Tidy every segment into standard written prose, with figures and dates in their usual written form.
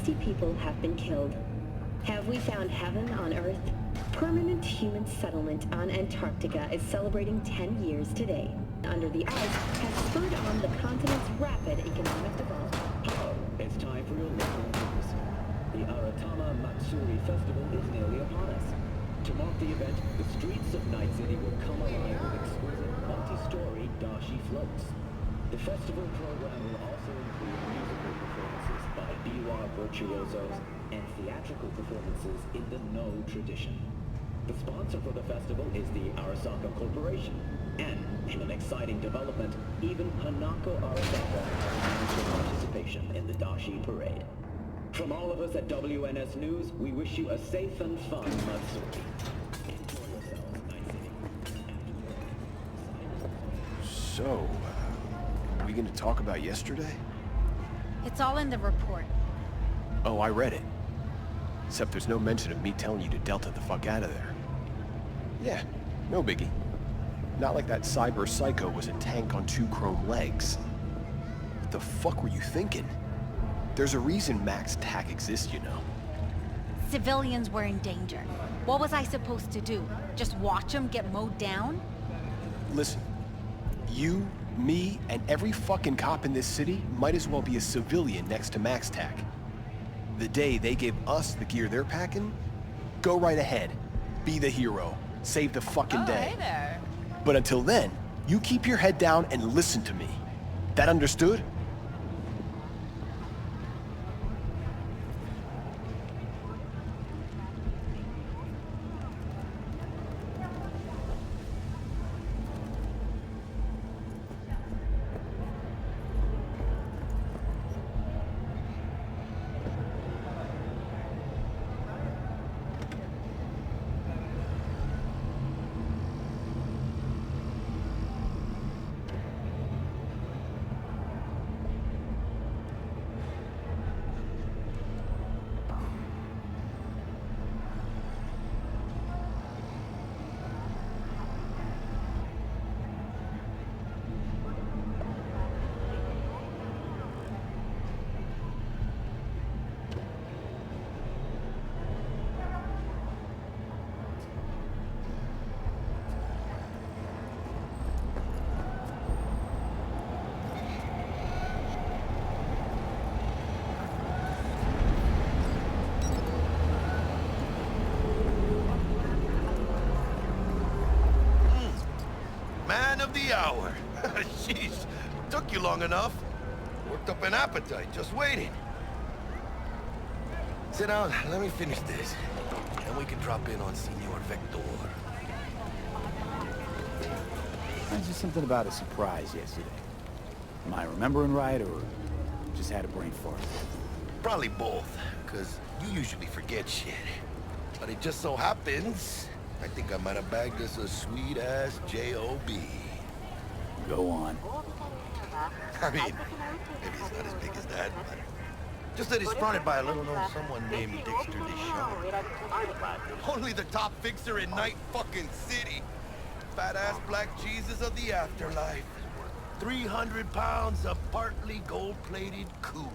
60 people have been killed. Have we found heaven on Earth? Permanent human settlement on Antarctica is celebrating 10 years today. Under the ice has spurred on the continent's rapid economic development. Hello, it's time for your local news. The Aratama Matsuri Festival is nearly upon us. To mark the event, the streets of Night City will come alive with exquisite multi-story dashi floats. The festival program will also include musical performances by biwa virtuosos and theatrical performances in the No tradition. The sponsor for the festival is the Arasaka Corporation, and in an exciting development, even Hanako Arasaka has announced her participation in the Dashi Parade. From all of us at WNS News, we wish you a safe and fun Matsuri. Enjoy yourselves, Night City. So, are we gonna talk about yesterday? It's all in the report. Oh, I read it. Except there's no mention of me telling you to Delta the fuck out of there. Yeah, no biggie. Not like that cyber psycho was a tank on 2 chrome legs. What the fuck were you thinking? There's a reason Max TAC exists, you know. Civilians were in danger. What was I supposed to do? Just watch them get mowed down? Listen, you, me, and every fucking cop in this city might as well be a civilian next to Max TAC. The day they give us the gear they're packing, go right ahead. Be the hero. Save the fucking day. Hey there. But until then, you keep your head down and listen to me. That understood? Man of the hour. Jeez, took you long enough. Worked up an appetite, just waiting. Sit down, let me finish this. Then we can drop in on Senor Vector. There's just something about a surprise yesterday. Am I remembering right, or just had a brain fart? Probably both, because you usually forget shit. But it just so happens, I think I might have bagged us a sweet-ass J.O.B. Go on. I mean, maybe it's not as big as that, but just that he's fronted by a little-known someone named Dexter Deschamps. Only the top fixer in Night fucking City. Fat-ass black Jesus of the afterlife. 300 pounds of partly gold-plated cool.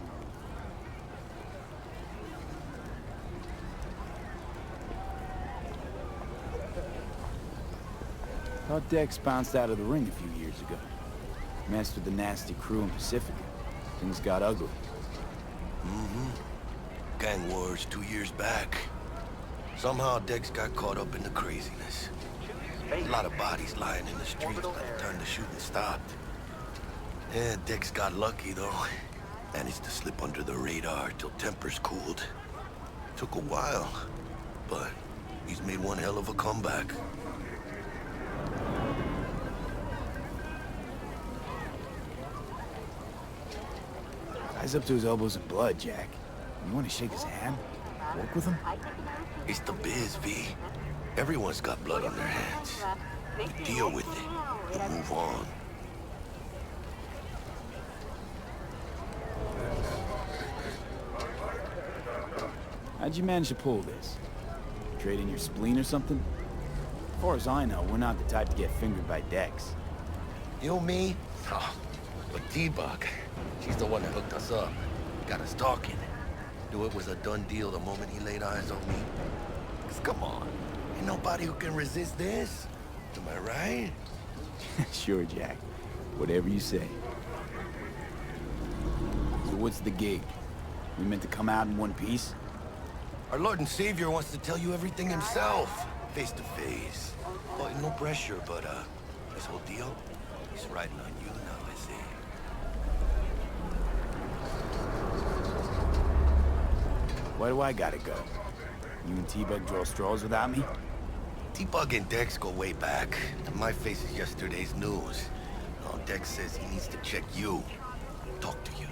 Thought Dex bounced out of the ring a few years ago. Messed with the nasty crew in Pacifica. Things got ugly. Mm-hmm. Gang wars 2 years back. Somehow Dex got caught up in the craziness. A lot of bodies lying in the streets by the time the shooting stopped. Yeah, Dex got lucky though. Managed to slip under the radar till tempers cooled. Took a while, but he's made one hell of a comeback. Guy's up to his elbows in blood, Jack. You want to shake his hand? Work with him? It's the biz, V. Everyone's got blood on their hands. You deal with it. You move on. How'd you manage to pull this? Trade in your spleen or something? As far as I know, we're not the type to get fingered by Dex. You, me? Oh, but T-Bug. She's the one that hooked us up. Got us talking. Knew it was a done deal the moment he laid eyes on me. 'Cause come on, ain't nobody who can resist this. Am I right? Sure, Jack. Whatever you say. So what's the gig? We meant to come out in one piece? Our Lord and Savior wants to tell you everything himself, face to face. Oh, no pressure, but this whole deal, he's riding on you now, I see. Why do I gotta go? You and T-Bug draw straws without me? T-Bug and Dex go way back, and my face is yesterday's news. Oh, Dex says he needs to check you, talk to you.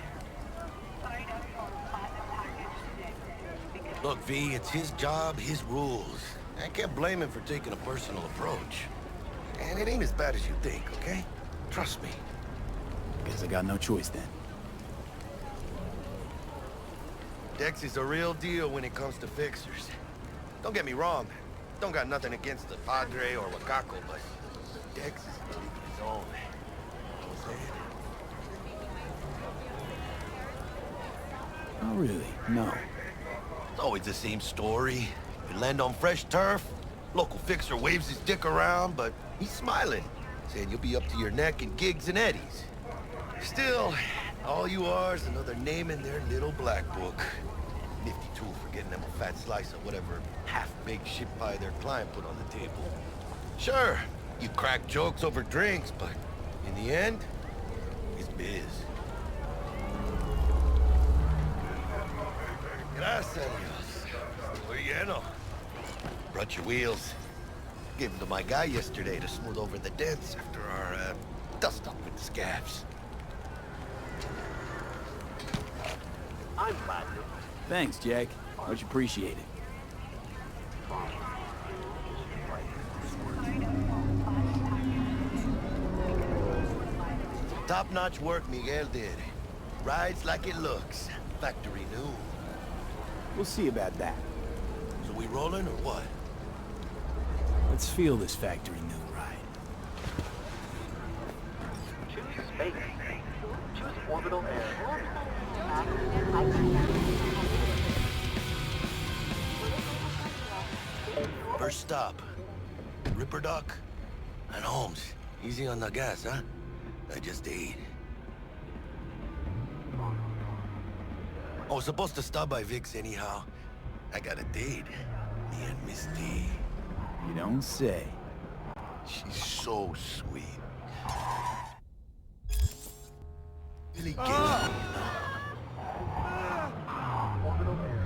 Look, V, it's his job, his rules. I can't blame him for taking a personal approach. And it ain't as bad as you think, okay? Trust me. Guess I got no choice then. Dex is a real deal when it comes to fixers. Don't get me wrong. Don't got nothing against the Padre or Wakako, but Dex is a league of his own. You know what I'm saying? Oh, really? No. It's always the same story. You land on fresh turf, local fixer waves his dick around, but he's smiling, saying you'll be up to your neck in gigs and eddies. Still, all you are is another name in their little black book. Nifty tool for getting them a fat slice of whatever half-baked shit pie their client put on the table. Sure, you crack jokes over drinks, but in the end, it's biz. Gracias, Dios. Muy lleno. Brought your wheels. Gave them to my guy yesterday to smooth over the dents after our, dust-up with the scabs. I'm glad to. Thanks, Jack. Much appreciated. Top-notch work Miguel did. Rides like it looks. Factory new. We'll see about that. So we rolling or what? Let's feel this factory new ride. Choose space. Choose orbital air. First stop. Ripperdock and Holmes. Easy on the gas, huh? I just ate. I was supposed to stop by Vic's anyhow. I got a date. Me and Miss D. You don't say. She's so sweet. Really gets me, you know? Orbital air.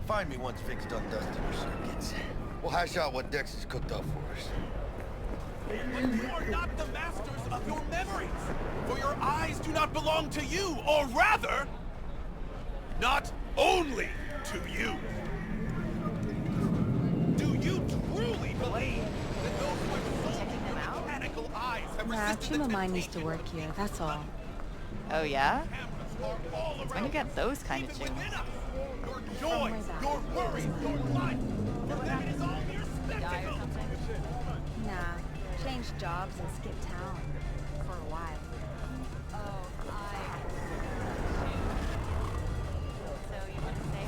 Find me once Vic's done dusting her circuits. We'll hash out what Dex has cooked up for us. You are not the masters not belong to you, or rather, not only to you. Do you truly believe that those with mechanical eyes have Nah, resisted the Chima used to temptation work here, that's all. Oh yeah? cameras are all When you around get those kind of within tunes. us? Your joy, your worry, your life, for them it is all mere spectacle. Nah, changed jobs and skipped town. For a while. Oh, so you want to say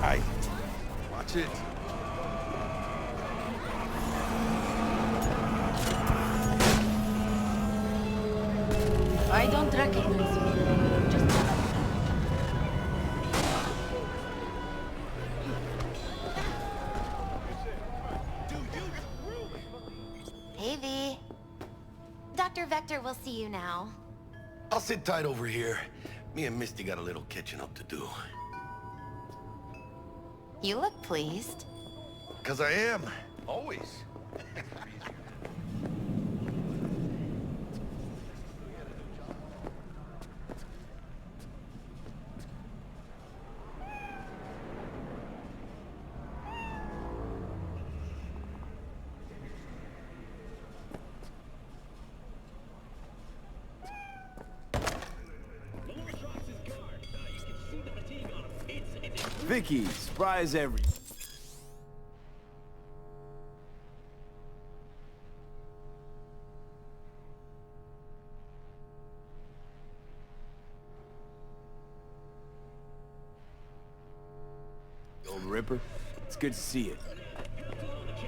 Hi. Watch it. I don't recognize you. Just Hey, V. Dr. Vector will see you now. I'll sit tight over here. Me and Misty got a little catching up to do. You look pleased. 'Cause I am. Always. Vicky, surprise every... Old Ripper, it's good to see you.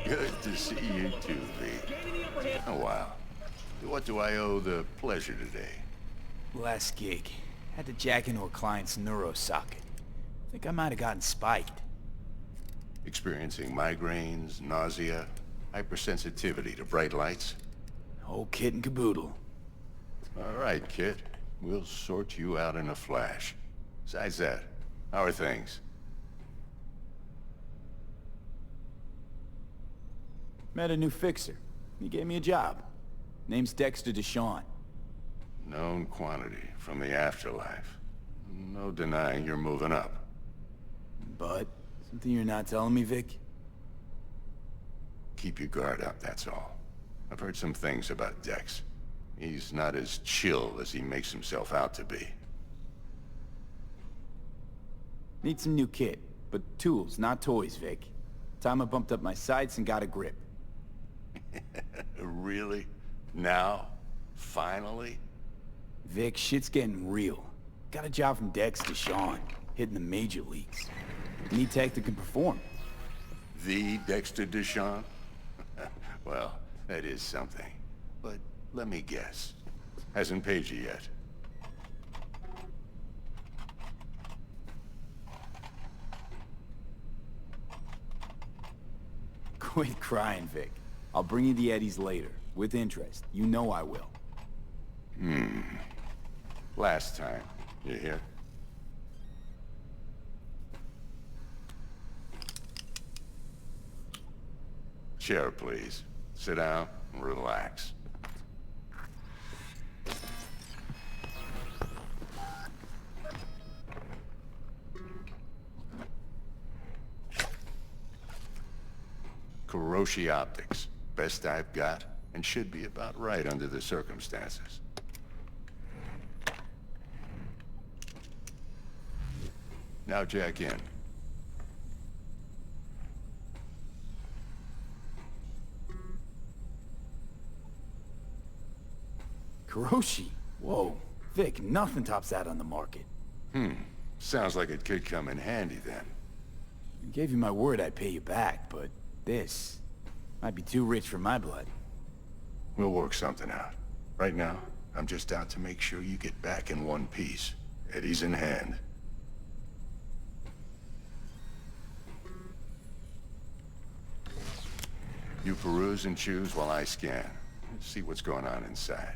Good to see you too, V. Oh, wow. What do I owe the pleasure today? Last gig. Had to jack into a client's neuro socket. Think I might have gotten spiked. Experiencing migraines, nausea, hypersensitivity to bright lights? Whole kit and caboodle. All right, kid. We'll sort you out in a flash. Besides that, how are things? Met a new fixer. He gave me a job. Name's Dexter Deshawn. Known quantity from the afterlife. No denying you're moving up. But, something you're not telling me, Vic? Keep your guard up, that's all. I've heard some things about Dex. He's not as chill as he makes himself out to be. Need some new kit, but tools, not toys, Vic. Time I bumped up my sights and got a grip. Really? Now? Finally? Vic, shit's getting real. Got a job from Dex Deshawn, hitting the major leagues. Need tech that can perform. The Dexter Deshawn? Well, that is something. But let me guess. Hasn't paid you yet. Quit crying, Vic. I'll bring you the eddies later, with interest. You know I will. Last time. You hear? Chair, please. Sit down and relax. Kuroshi Optics. Best I've got, and should be about right under the circumstances. Now jack in. Kuroshi? Whoa. Vic, nothing tops that on the market. Sounds like it could come in handy then. I gave you my word I'd pay you back, but this might be too rich for my blood. We'll work something out. Right now, I'm just out to make sure you get back in one piece. Eddie's in hand. You peruse and choose while I scan. See what's going on inside.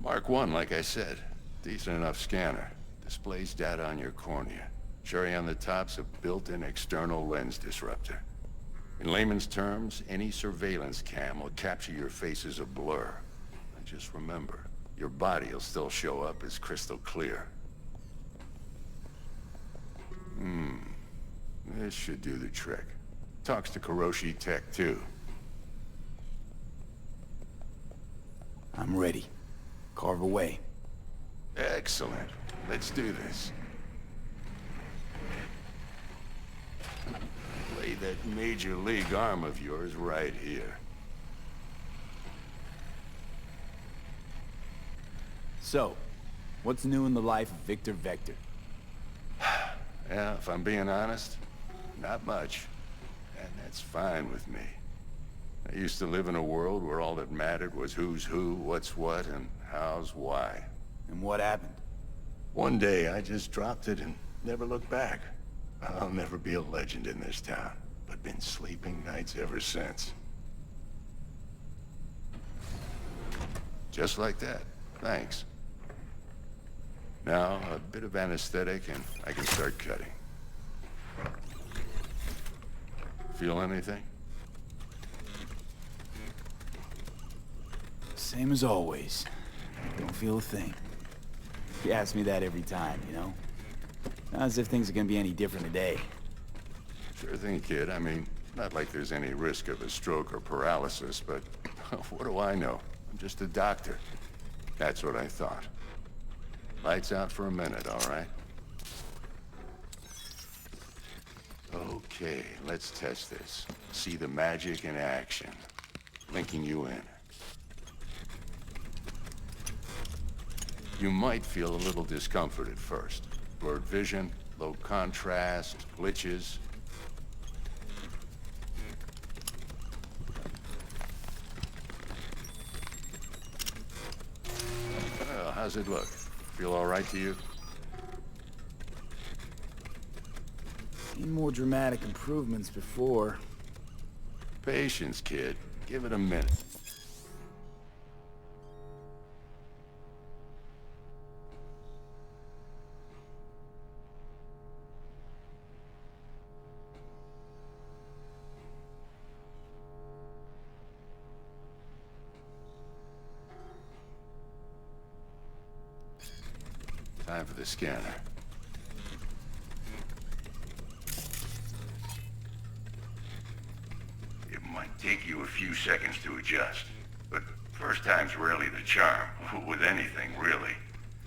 Mark 1, like I said. Decent enough scanner. Displays data on your cornea. Cherry on the top's a built-in external lens disruptor. In layman's terms, any surveillance cam will capture your face as a blur. And just remember, your body will still show up as crystal clear. This should do the trick. Talks to Kiroshi Tech, too. I'm ready. Carve away. Excellent. Let's do this. Lay that major league arm of yours right here. So, what's new in the life of Victor Vector? Yeah, if I'm being honest, not much. And that's fine with me. I used to live in a world where all that mattered was who's who, what's what, and how's why. And what happened? One day, I just dropped it and never looked back. I'll never be a legend in this town, but been sleeping nights ever since. Just like that. Thanks. Now, a bit of anesthetic and I can start cutting. Feel anything? Same as always. Don't feel a thing. You ask me that every time, you know? Not as if things are gonna be any different today. Sure thing, kid. I mean, not like there's any risk of a stroke or paralysis, but what do I know? I'm just a doctor. That's what I thought. Lights out for a minute, all right? Okay, let's test this. See the magic in action. Linking you in. You might feel a little discomfort at first. Blurred vision, low contrast, glitches. Well, how's it look? Feel all right to you? Seen more dramatic improvements before. Patience, kid. Give it a minute. Time for the scanner. It might take you a few seconds to adjust, but first time's rarely the charm, with anything, really.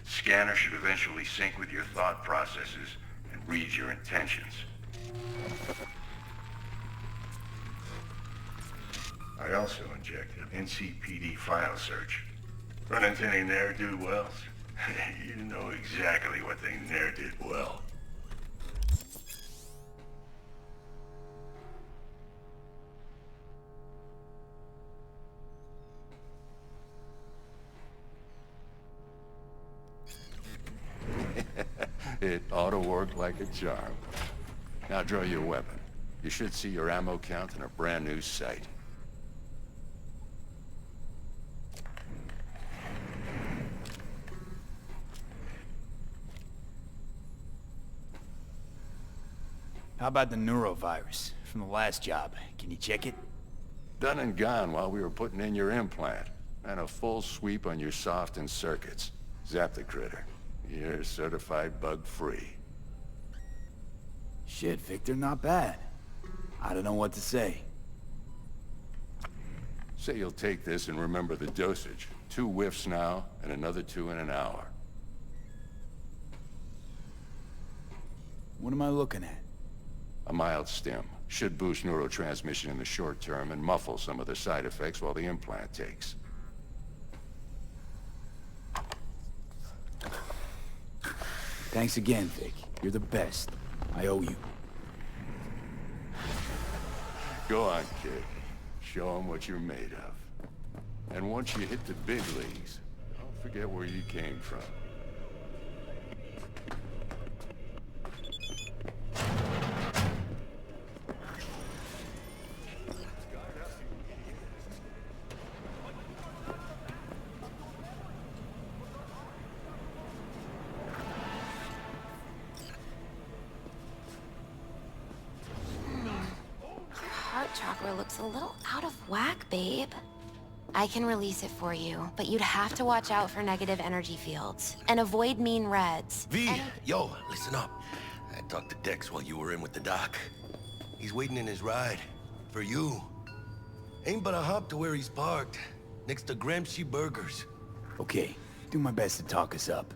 Scanner should eventually sync with your thought processes and read your intentions. I also injected NCPD file search. Run into any ne'er-do-wells? You know exactly what they ne'er did well. It ought to work like a charm. Now draw your weapon. You should see your ammo count in a brand new sight. How about the neurovirus from the last job? Can you check it? Done and gone while we were putting in your implant. And a full sweep on your soft and circuits. Zap the critter. You're certified bug-free. Shit, Victor, not bad. I don't know what to say. Say you'll take this and remember the dosage. 2 whiffs now, and another 2 in an hour. What am I looking at? A mild stim. Should boost neurotransmission in the short term and muffle some of the side effects while the implant takes. Thanks again, Vic. You're the best. I owe you. Go on, kid. Show them what you're made of. And once you hit the big leagues, don't forget where you came from. chakra looks a little out of whack, babe. I can release it for you, but you'd have to watch out for negative energy fields and avoid mean reds. V, yo, listen up. I talked to Dex while you were in with the doc. He's waiting in his ride. For you. Ain't but a hop to where he's parked. Next to Gramsci Burgers. Okay, do my best to talk us up.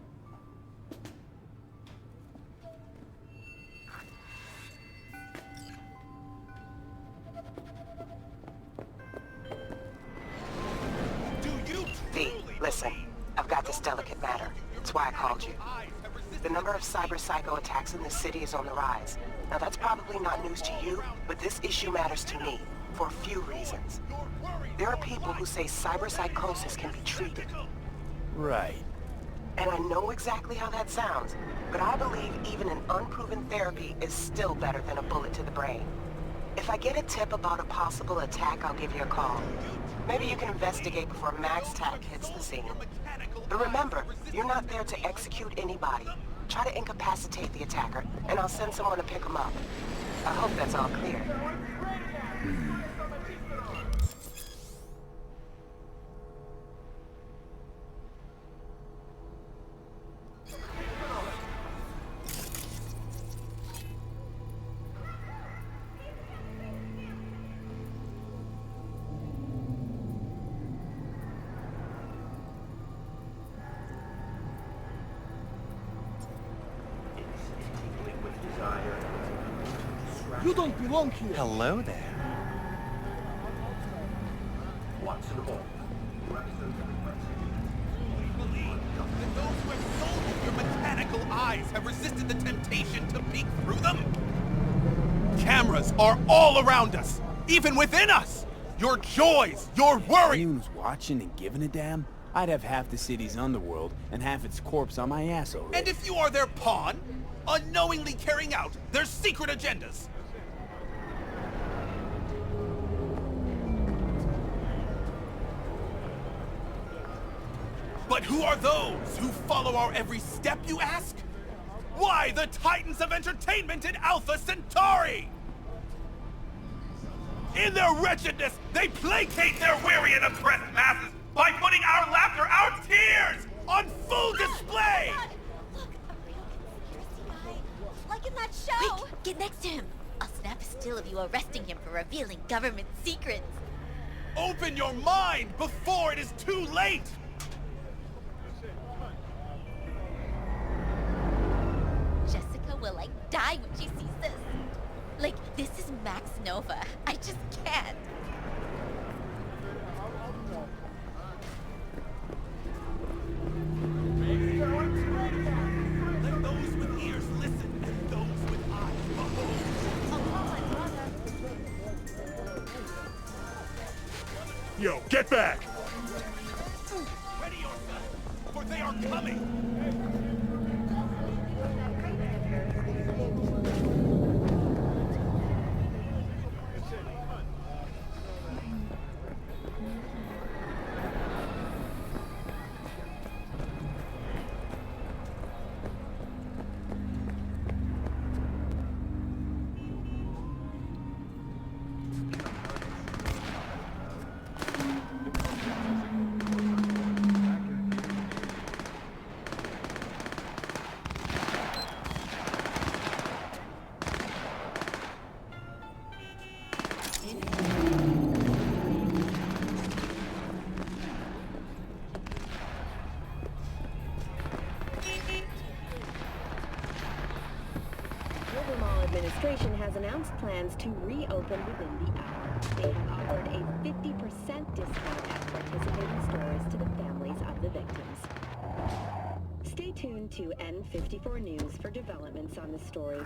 V, listen. I've got this delicate matter. That's why I called you. The number of cyber-psycho attacks in this city is on the rise. Now that's probably not news to you, but this issue matters to me, for a few reasons. There are people who say cyberpsychosis can be treated. Right. And I know exactly how that sounds, but I believe even an unproven therapy is still better than a bullet to the brain. If I get a tip about a possible attack, I'll give you a call. Maybe you can investigate before Max Tack hits the scene. But remember, you're not there to execute anybody. Try to incapacitate the attacker, and I'll send someone to pick him up. I hope that's all clear. You don't belong here. Hello there. Believe that those who have sold you your mechanical eyes have resisted the temptation to peek through them? Cameras are all around us, even within us. Your joys, your worries. Anyone who's watching and giving a damn, I'd have half the city's underworld and half its corpse on my ass already. And if you are their pawn, unknowingly carrying out their secret agendas. But who are those who follow our every step, you ask? Why, the titans of entertainment in Alpha Centauri! In their wretchedness, they placate their weary and oppressed masses by putting our laughter, our tears, on full display! Look, a real conspiracy guy. Like in that show! Quick, get next to him. I'll snap a still of you arresting him for revealing government secrets. Open your mind before it is too late! Jessica will, like, die when she sees this. Like, this is Max Nova. I just can't. Let those with ears listen, and those with eyes behold. Yo, get back! Ready yourself, for they are coming! Administration has announced plans to reopen within the hour. They have offered a 50% discount at participating stores to the families of the victims. Stay tuned to N54 News for developments on the story.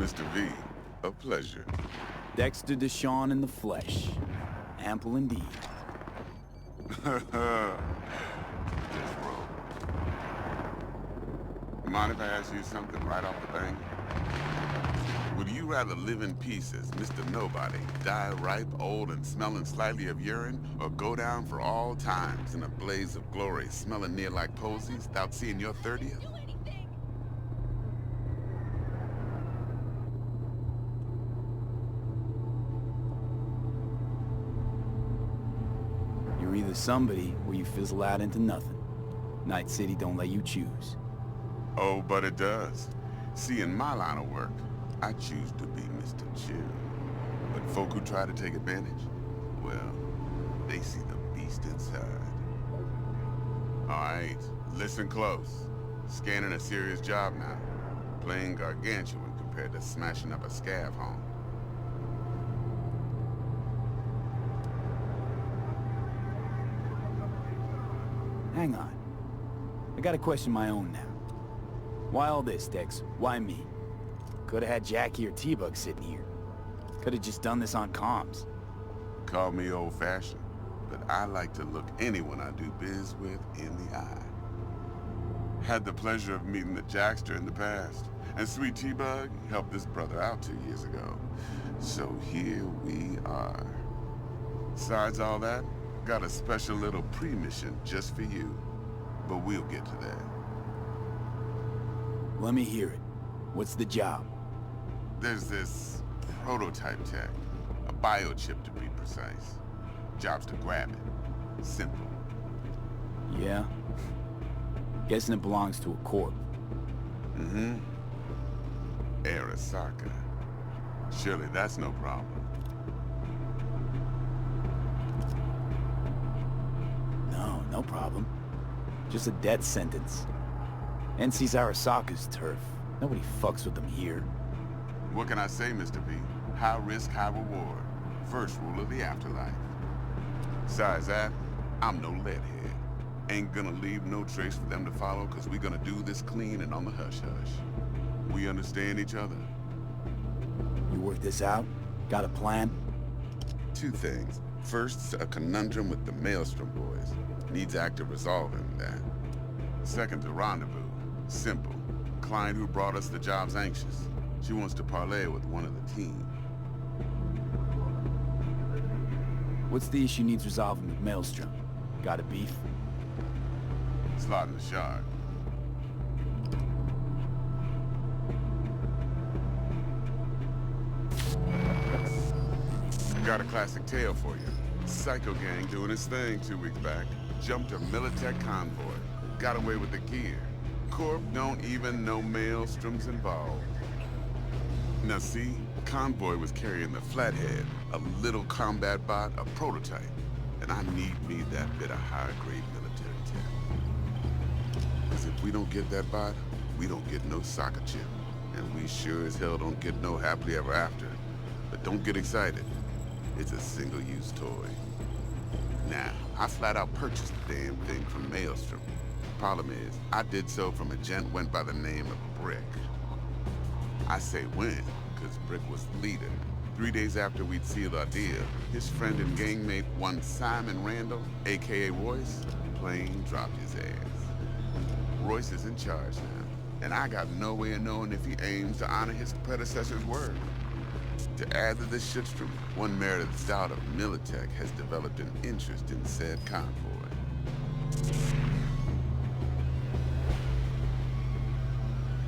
Mr. V. A pleasure. Dexter Deshawn in the flesh. Ample indeed. Just roll. Mind if I ask you something right off the bank? Would you rather live in peace as Mr. Nobody, die ripe, old, and smelling slightly of urine, or go down for all times in a blaze of glory, smelling near like posies, without seeing your 30th? You're either somebody or you fizzle out into nothing. Night City don't let you choose. Oh, but it does. See, in my line of work, I choose to be Mr. Chill. But folk who try to take advantage, well, they see the beast inside. All right, listen close. Scanning a serious job now. Playing gargantuan compared to smashing up a scav home. Hang on. I got a question of my own now. Why all this, Dex? Why me? Could have had Jackie or T-Bug sitting here. Could have just done this on comms. Call me old-fashioned, but I like to look anyone I do biz with in the eye. Had the pleasure of meeting the Jackster in the past, and sweet T-Bug helped this brother out 2 years ago. So here we are. Besides all that, got a special little pre-mission just for you. But we'll get to that. Let me hear it. What's the job? There's this prototype tech. A biochip to be precise. Job's to grab it. Simple. Yeah? Guessing it belongs to a corp. Mm-hmm. Arasaka. Surely that's no problem. No problem. Just a death sentence. NC's Arasaka's turf. Nobody fucks with them here. What can I say, Mr. V? High risk, high reward. First rule of the afterlife. Besides that, I'm no leadhead. Ain't gonna leave no trace for them to follow, cause we gonna do this clean and on the hush-hush. We understand each other? You work this out? Got a plan? Two things. First, a conundrum with the Maelstrom boys. Needs active resolving that. Second, a rendezvous. Simple. Client who brought us the job's anxious. She wants to parlay with one of the team. What's the issue needs resolving with Maelstrom? Got a beef? Slot in the shard. Got a classic tale for you. Psycho gang doing his thing 2 weeks back. Jumped a Militech convoy. Got away with the gear. Corp don't even know Maelstrom's involved. Now see, convoy was carrying the Flathead, a little combat bot, a prototype. And I need me that bit of high-grade military tech. Because if we don't get that bot, we don't get no soccer chip. And we sure as hell don't get no happily ever after. But don't get excited. It's a single-use toy. Now, I flat out purchased the damn thing from Maelstrom. Problem is, I did so from a gent went by the name of Brick. I say when, because Brick was the leader. 3 days after we'd sealed our deal, his friend and gangmate, one Simon Randall, aka Royce, plain dropped his ass. Royce is in charge now, and I got no way of knowing if he aims to honor his predecessor's word. To add to this shitstorm, one Meredith Stout of Militech has developed an interest in said convoy.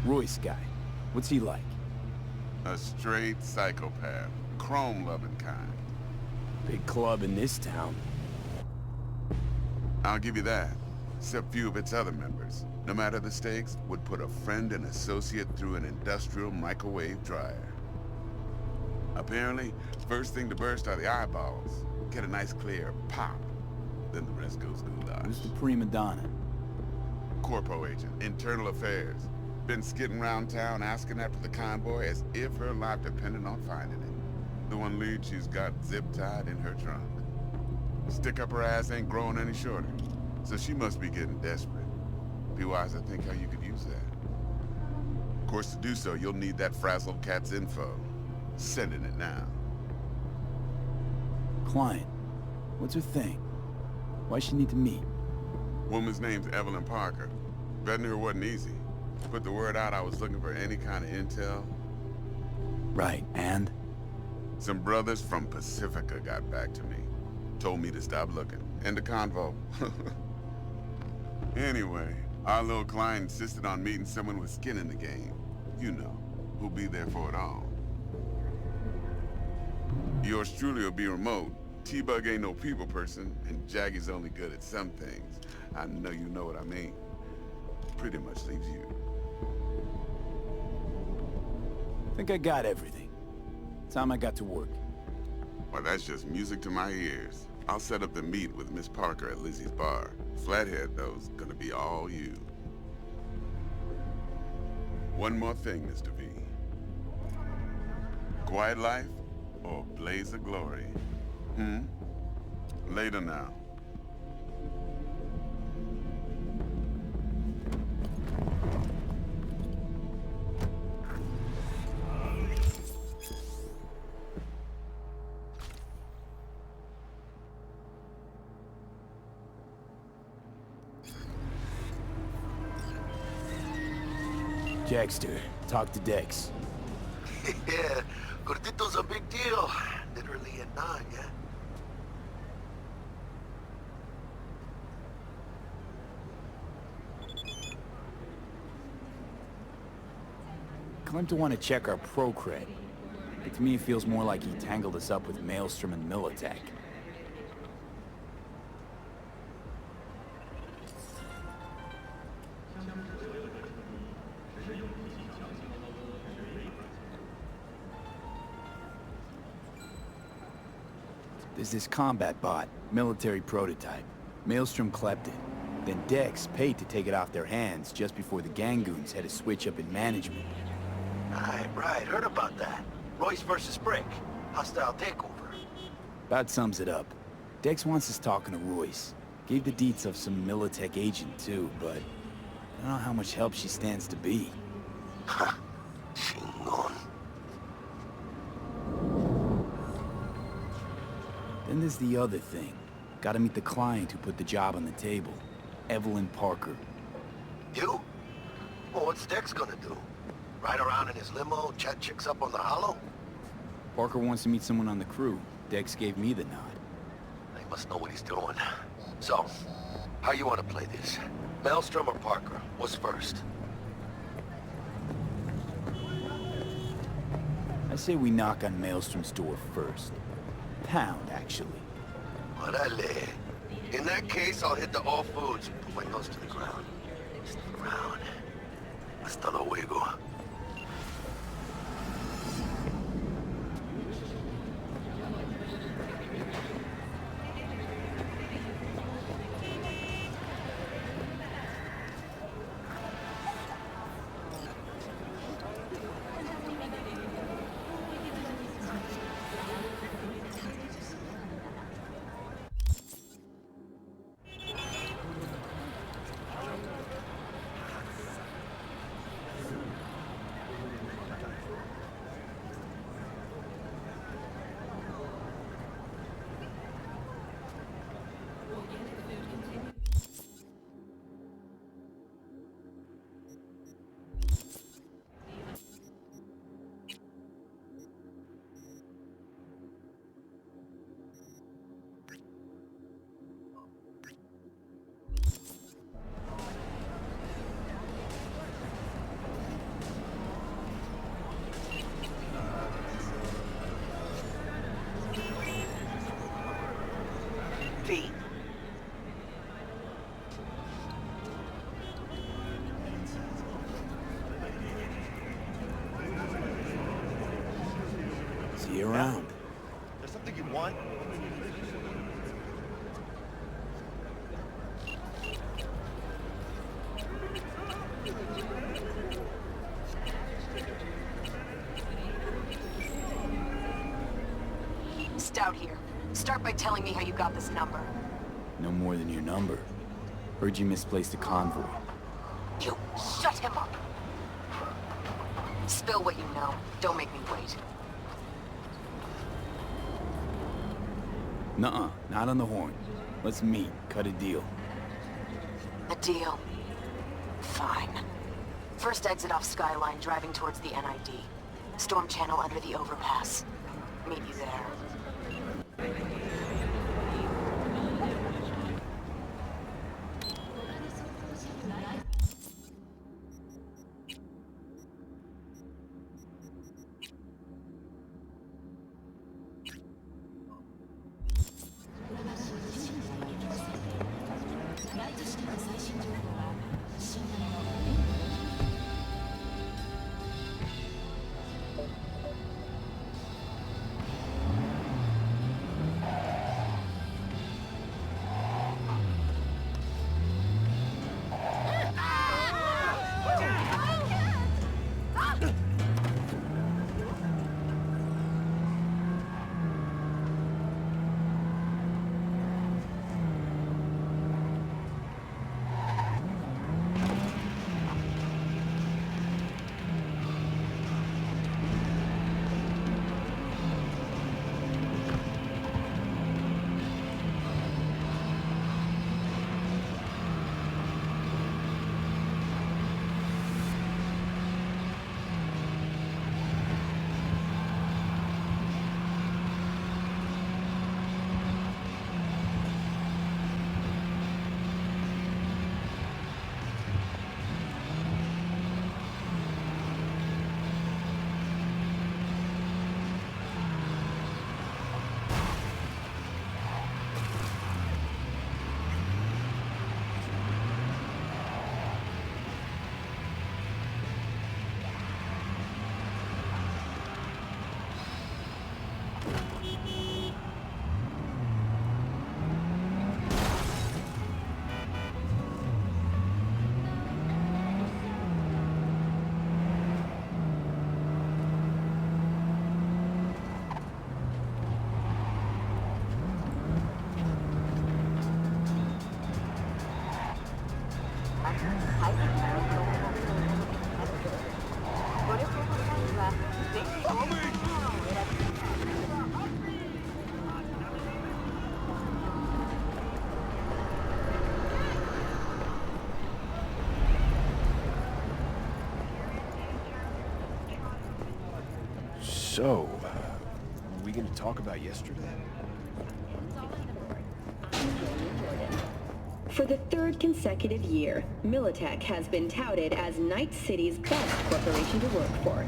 Royce guy. What's he like? A straight psychopath. Chrome-loving kind. Big club in this town. I'll give you that. Except few of its other members, no matter the stakes, would put a friend and associate through an industrial microwave dryer. Apparently, first thing to burst are the eyeballs. Get a nice clear pop. Then the rest goes goulash. Who's the prima donna? Corpo agent, internal affairs. Been skidding around town asking after the convoy as if her life depended on finding it. The one lead she's got zip-tied in her trunk. Stick up her ass ain't growing any shorter. So she must be getting desperate. Be wise to think how you could use that. course, to do so, you'll need that frazzled cat's info. Sending it now. Client. What's her thing? Why she need to meet? Woman's name's Evelyn Parker. Vetting her wasn't easy. Put the word out I was looking for any kind of intel. Right, and? Some brothers from Pacifica got back to me. Told me to stop looking. End of convo. Anyway, our little client insisted on meeting someone with skin in the game. You know, who'll be there for it all. Yours truly will be remote. T-Bug ain't no people person, and Jaggy's only good at some things. I know you know what I mean. Pretty much leaves you. Think I got everything. Time I got to work. Well, that's just music to my ears. I'll set up the meet with Miss Parker at Lizzie's bar. Flathead, though's gonna be all you. One more thing, Mr. V. Quiet life or blaze of glory? Later now. Jackster, talk to Dex. Yeah, Gordito's a big deal. Literally a nine, yeah? Claimed to want to check our pro cred. But to me, it feels more like he tangled us up with Maelstrom and Militech. There's this combat bot, military prototype. Maelstrom clept it. Then Dex paid to take it off their hands just before the Gangoons had a switch up in management. Right, heard about that. Royce versus Brick. Hostile takeover. About sums it up. Dex wants us talking to Royce. Gave the deets of some Militech agent too, but I don't know how much help she stands to be. Ha! Chingon. Then there's the other thing. Gotta meet the client who put the job on the table. Evelyn Parker. You? Well, what's Dex gonna do? Ride around in his limo, chat chicks up on the hollow? Parker wants to meet someone on the crew. Dex gave me the nod. He must know what he's doing. So, how you want to play this? Maelstrom or Parker? What's first? I say we knock on Maelstrom's door first. Pound, actually. Orale. In that case, I'll hit the all foods and put my nose to the ground. Stick around. Hasta luego. See you around. There's something you want? Stout here. Start by telling me how you got this number. No more than your number. Heard you misplaced a convoy. You shut him up! Spill what you know. Don't make me wait. Nuh-uh, not on the horn. Let's meet, cut a deal. A deal. Fine. First exit off Skyline, driving towards the NID. Storm channel under the overpass. Meet you there. So, are we gonna talk about yesterday? For the third consecutive year, Militech has been touted as Night City's best corporation to work for.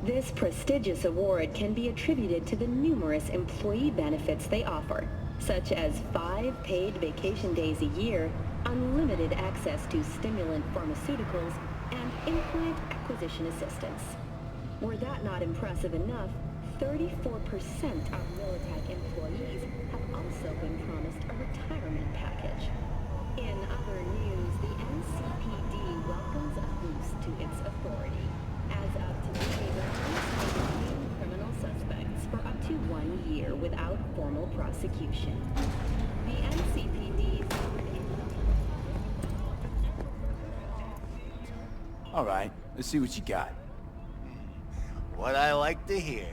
This prestigious award can be attributed to the numerous employee benefits they offer, such as 5 paid vacation days a year, unlimited access to stimulant pharmaceuticals, and implant acquisition assistance. Were that not impressive enough, 34% of Militech employees have also been promised a retirement package. In other news, the NCPD welcomes a boost to its authority. As of today, the police may detain criminal suspects for up to 1 year without formal prosecution. The NCPD... All right, let's see what you got. What I like to hear.